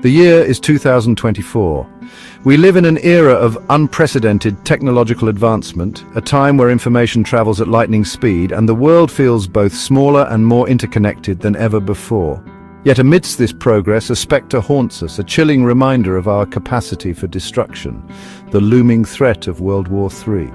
The year is 2024. We live in an era of unprecedented technological advancement, a time where information travels at lightning speed and the world feels both smaller and more interconnected than ever before. Yet amidst this progress, a spectre haunts us, a chilling reminder of our capacity for destruction, the looming threat of World War III.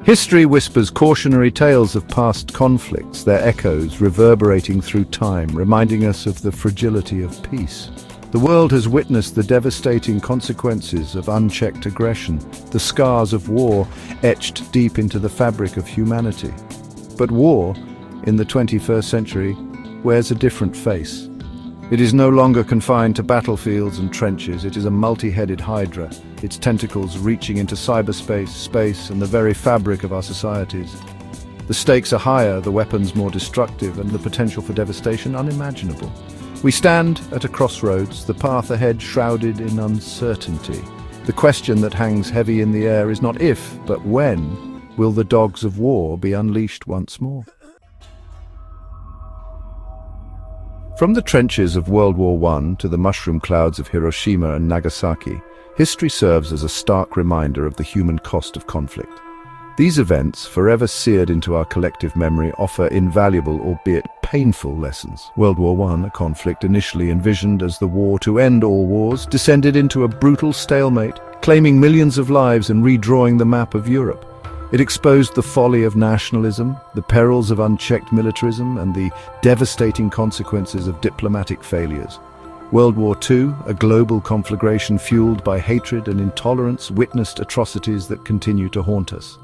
History whispers cautionary tales of past conflicts, their echoes reverberating through time, reminding us of the fragility of peace. The world has witnessed the devastating consequences of unchecked aggression, the scars of war etched deep into the fabric of humanity. But war, in the 21st century, wears a different face. It is no longer confined to battlefields and trenches. It is a multi-headed hydra, its tentacles reaching into cyberspace, space, and the very fabric of our societies. The stakes are higher, the weapons more destructive, and the potential for devastation unimaginable. We stand at a crossroads, the path ahead shrouded in uncertainty. The question that hangs heavy in the air is not if, but when will the dogs of war be unleashed once more? From the trenches of World War I to the mushroom clouds of Hiroshima and Nagasaki, history serves as a stark reminder of the human cost of conflict. These events, forever seared into our collective memory, offer invaluable, albeit painful, lessons. World War I, a conflict initially envisioned as the war to end all wars, descended into a brutal stalemate, claiming millions of lives and redrawing the map of Europe. It exposed the folly of nationalism, the perils of unchecked militarism, and the devastating consequences of diplomatic failures. World War II, a global conflagration fueled by hatred and intolerance, witnessed atrocities that continue to haunt us.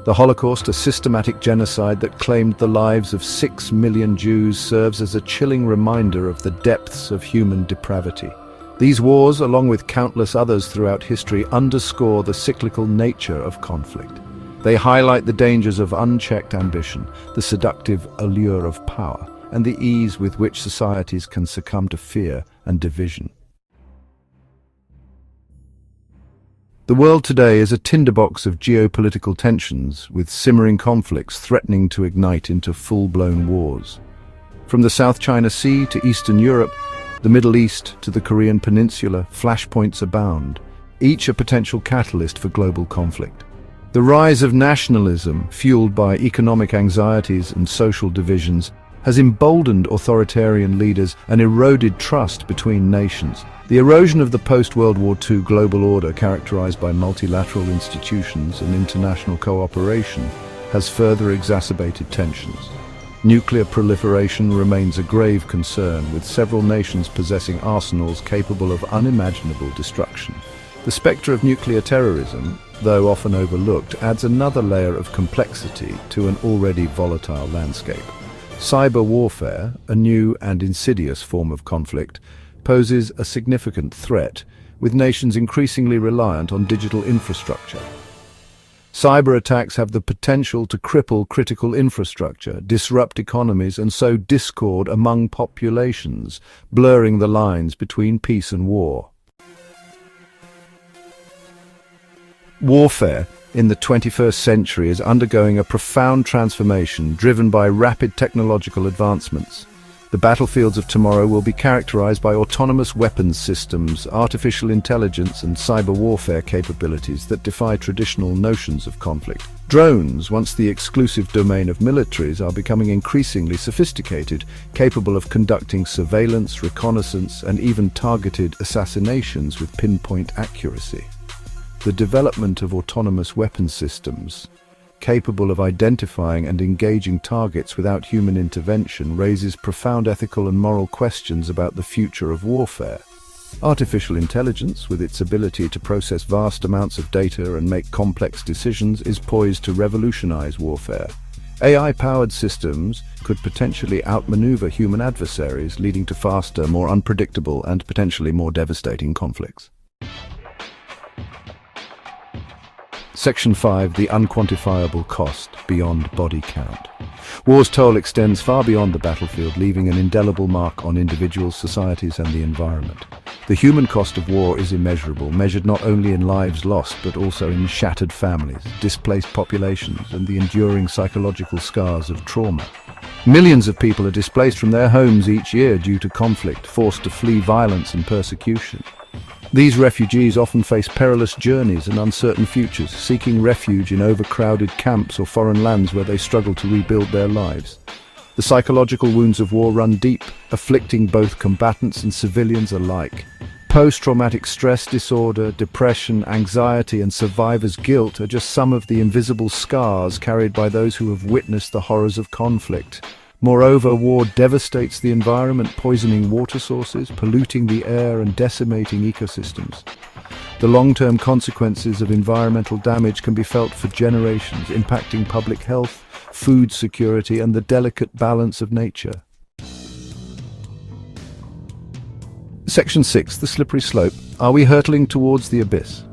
The Holocaust, a systematic genocide that claimed the lives of 6 million Jews, serves as a chilling reminder of the depths of human depravity. These wars, along with countless others throughout history, underscore the cyclical nature of conflict. They highlight the dangers of unchecked ambition, the seductive allure of power, and the ease with which societies can succumb to fear and division. The world today is a tinderbox of geopolitical tensions, with simmering conflicts threatening to ignite into full-blown wars. From the South China Sea to Eastern Europe, the Middle East to the Korean Peninsula, flashpoints abound, each a potential catalyst for global conflict. The rise of nationalism, fueled by economic anxieties and social divisions, has emboldened authoritarian leaders and eroded trust between nations. The erosion of the post-World War II global order, characterized by multilateral institutions and international cooperation, has further exacerbated tensions. Nuclear proliferation remains a grave concern, with several nations possessing arsenals capable of unimaginable destruction. The spectre of nuclear terrorism, though often overlooked, adds another layer of complexity to an already volatile landscape. Cyber warfare, a new and insidious form of conflict, poses a significant threat, with nations increasingly reliant on digital infrastructure. Cyber attacks have the potential to cripple critical infrastructure, disrupt economies, and sow discord among populations, blurring the lines between peace and war. Warfare in the 21st century is undergoing a profound transformation driven by rapid technological advancements. The battlefields of tomorrow will be characterized by autonomous weapons systems, artificial intelligence, and cyber warfare capabilities that defy traditional notions of conflict. Drones, once the exclusive domain of militaries, are becoming increasingly sophisticated, capable of conducting surveillance, reconnaissance, and even targeted assassinations with pinpoint accuracy. The development of autonomous weapons systems, capable of identifying and engaging targets without human intervention, raises profound ethical and moral questions about the future of warfare. Artificial intelligence, with its ability to process vast amounts of data and make complex decisions, is poised to revolutionize warfare. AI-powered systems could potentially outmaneuver human adversaries, leading to faster, more unpredictable, and potentially more devastating conflicts. Section 5. The unquantifiable cost beyond body count. War's toll extends far beyond the battlefield, leaving an indelible mark on individuals, societies, and the environment. The human cost of war is immeasurable, measured not only in lives lost, but also in shattered families, displaced populations, and the enduring psychological scars of trauma. Millions of people are displaced from their homes each year due to conflict, forced to flee violence and persecution. These refugees often face perilous journeys and uncertain futures, seeking refuge in overcrowded camps or foreign lands where they struggle to rebuild their lives. The psychological wounds of war run deep, afflicting both combatants and civilians alike. Post-traumatic stress disorder, depression, anxiety, and survivor's guilt are just some of the invisible scars carried by those who have witnessed the horrors of conflict. Moreover, war devastates the environment, poisoning water sources, polluting the air, and decimating ecosystems. The long-term consequences of environmental damage can be felt for generations, impacting public health, food security, and the delicate balance of nature. Section 6, the slippery slope. Are we hurtling towards the abyss?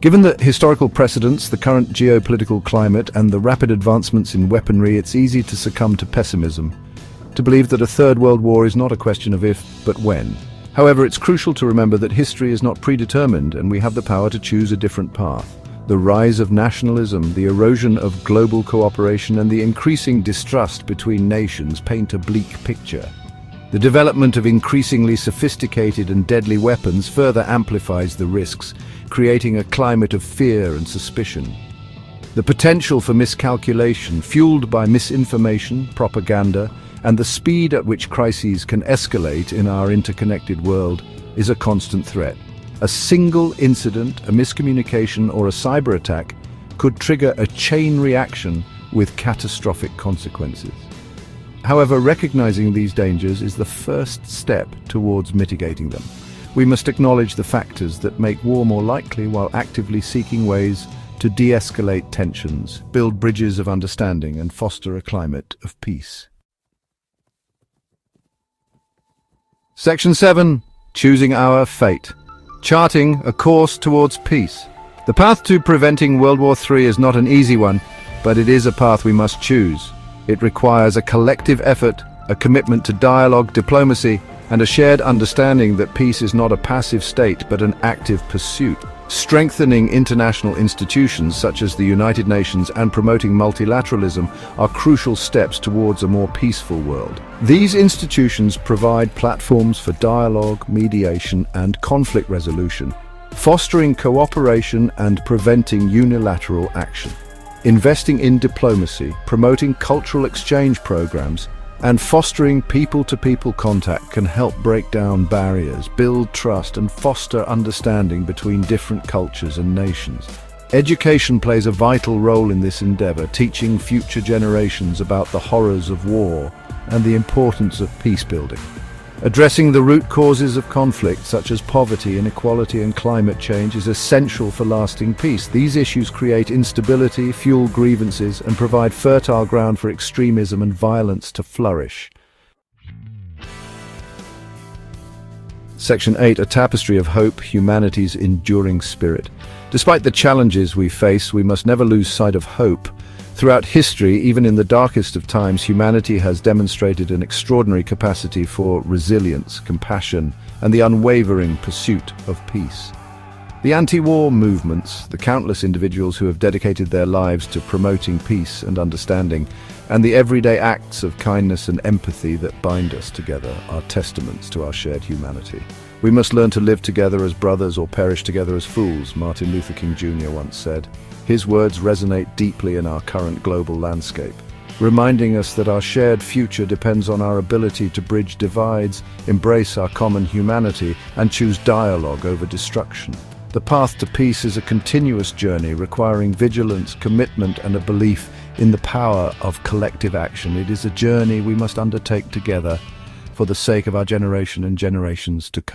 Given the historical precedents, the current geopolitical climate, and the rapid advancements in weaponry, it's easy to succumb to pessimism, to believe that a third world war is not a question of if, but when. However, it's crucial to remember that history is not predetermined, and we have the power to choose a different path. The rise of nationalism, the erosion of global cooperation, and the increasing distrust between nations paint a bleak picture. The development of increasingly sophisticated and deadly weapons further amplifies the risks, creating a climate of fear and suspicion. The potential for miscalculation, fueled by misinformation, propaganda, and the speed at which crises can escalate in our interconnected world, is a constant threat. A single incident, a miscommunication, or a cyber attack could trigger a chain reaction with catastrophic consequences. However, recognizing these dangers is the first step towards mitigating them. We must acknowledge the factors that make war more likely while actively seeking ways to de-escalate tensions, build bridges of understanding, and foster a climate of peace. Section 7. Choosing our fate. Charting a course towards peace. The path to preventing World War III is not an easy one, but it is a path we must choose. It requires a collective effort, a commitment to dialogue, diplomacy, and a shared understanding that peace is not a passive state but an active pursuit. Strengthening international institutions such as the United Nations and promoting multilateralism are crucial steps towards a more peaceful world. These institutions provide platforms for dialogue, mediation, and conflict resolution, fostering cooperation and preventing unilateral action. Investing in diplomacy, promoting cultural exchange programs, and fostering people-to-people contact can help break down barriers, build trust, and foster understanding between different cultures and nations. Education plays a vital role in this endeavor, teaching future generations about the horrors of war and the importance of peace building. Addressing the root causes of conflict, such as poverty, inequality, and climate change, is essential for lasting peace. These issues create instability, fuel grievances, and provide fertile ground for extremism and violence to flourish. Section 8. A tapestry of hope, humanity's enduring spirit. Despite the challenges we face, we must never lose sight of hope. Throughout history, even in the darkest of times, humanity has demonstrated an extraordinary capacity for resilience, compassion, and the unwavering pursuit of peace. The anti-war movements, the countless individuals who have dedicated their lives to promoting peace and understanding, and the everyday acts of kindness and empathy that bind us together are testaments to our shared humanity. We must learn to live together as brothers or perish together as fools, Martin Luther King Jr. once said. His words resonate deeply in our current global landscape, reminding us that our shared future depends on our ability to bridge divides, embrace our common humanity, and choose dialogue over destruction. The path to peace is a continuous journey requiring vigilance, commitment, and a belief in the power of collective action. It is a journey we must undertake together for the sake of our generation and generations to come.